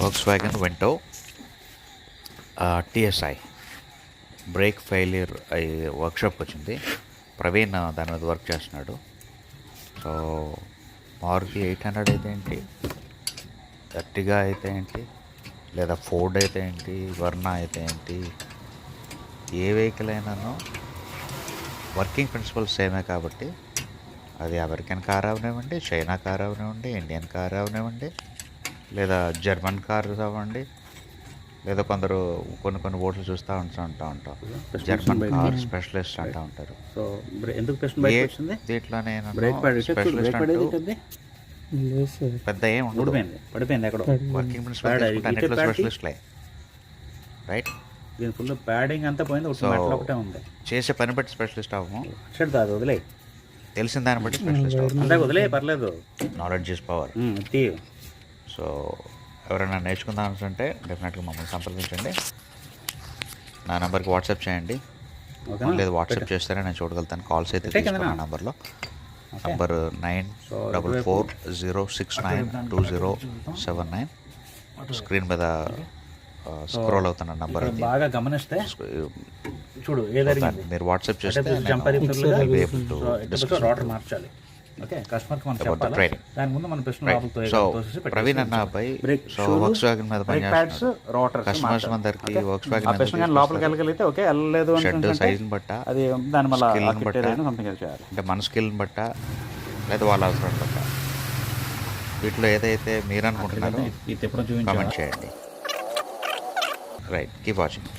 Volkswagen Vento TSI break failure అయ్యి వర్క్షాప్కి వచ్చింది. ప్రవీణ్ దాని మీద వర్క్ చేస్తున్నాడు. సో మారుతి 800 అయితే ఏంటి, ఎర్టిగా అయితే ఏంటి, లేదా ఫోర్డ్ అయితే ఏంటి, వర్నా అయితే ఏంటి, ఏ వెహికల్ అయినానో వర్కింగ్ ప్రిన్సిపల్స్ సేమే కాబట్టి అది అమెరికన్ కార్ అవనివ్వండి, చైనా కార్ అవనివ్వండి, ఇండియన్ కార్ అవనివ్వండి, లేదా జర్మన్ కార్ అవ్వండి, లేదా కొందరు కొన్ని ఓట్లు చూస్తూ ఉంటాం జర్మన్ కార్ స్పెషలిస్ట్ అంటూ ఉంటారు. సో ఎందుకు ప్రశ్న బయటకు వచ్చింది? దీంట్లో నేను బ్రేక్ స్పెషలిస్ట్ అంటూ పెద్ద ఏం ఉండదు. పడిపోయింది ఎక్కడో. వర్కింగ్ ప్రిన్సిపల్ అన్నిట్లో స్పెషలిస్ట్లే, రైట్? దీని ఫుల్ ప్యాడింగ్ అంతా పోయింది, ఒకటే ఉంది. చేసే పని బట్టి స్పెషలిస్ట్ అవ్వము, అది వదిలే, తెలిసిన దాన్ని బట్టి స్పెషలిస్ట్ అవ్వము. అంతే వదిలే, పర్లేదు. Knowledge is power. సో ఎవరైనా నేర్చుకుందాం అనుకుంటే డెఫినెట్గా మమ్మల్ని సంప్రదించండి. నా నెంబర్కి వాట్సాప్ చేయండి, లేదు వాట్సాప్ చేస్తేనే నేను చూడగలుగుతాను. కాల్స్ అయితే తీసుకున్న నెంబర్లో, నంబర్ 9440692079. స్క్రీన్ మీద స్క్రోల్ అవుతున్న నంబర్. బాగా గమనిస్తే చూడు, మీరు వాట్సాప్ చేస్తే మార్చాలి. ఓకే, కస్టమర్కి మనం చెప్పాలి. దాని ముందు మన ప్రశ్న ప్రవీణ్ అన్న అబ్బాయి వోక్స్‌వ్యాగన్ మీద పనిచేస్తున్నాడు. కస్టమర్స్ అందరికి వోక్స్‌వ్యాగన్ లోపలికి వెళ్ళగలిగితే ఓకే, వెళ్ళలేదు షెడ్ సైజుని బట్ట, అది దాని వల్ల అంటే మన స్కిల్ని బట్ట, లేదా వాళ్ళ అవసరాన్ని బట్ట, వీటిలో ఏదైతే మీరు అనుకుంటున్నారో కామెంట్ చేయండి. Right, keep watching.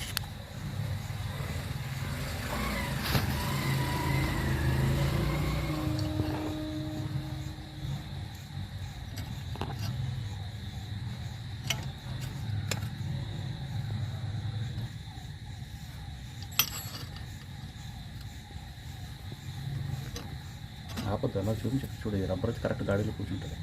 ఆపొద్దు, అలా చూపించు. చూడు, రబ్బర్ కరెక్ట్ గాడిలో కూర్చుంటుంది.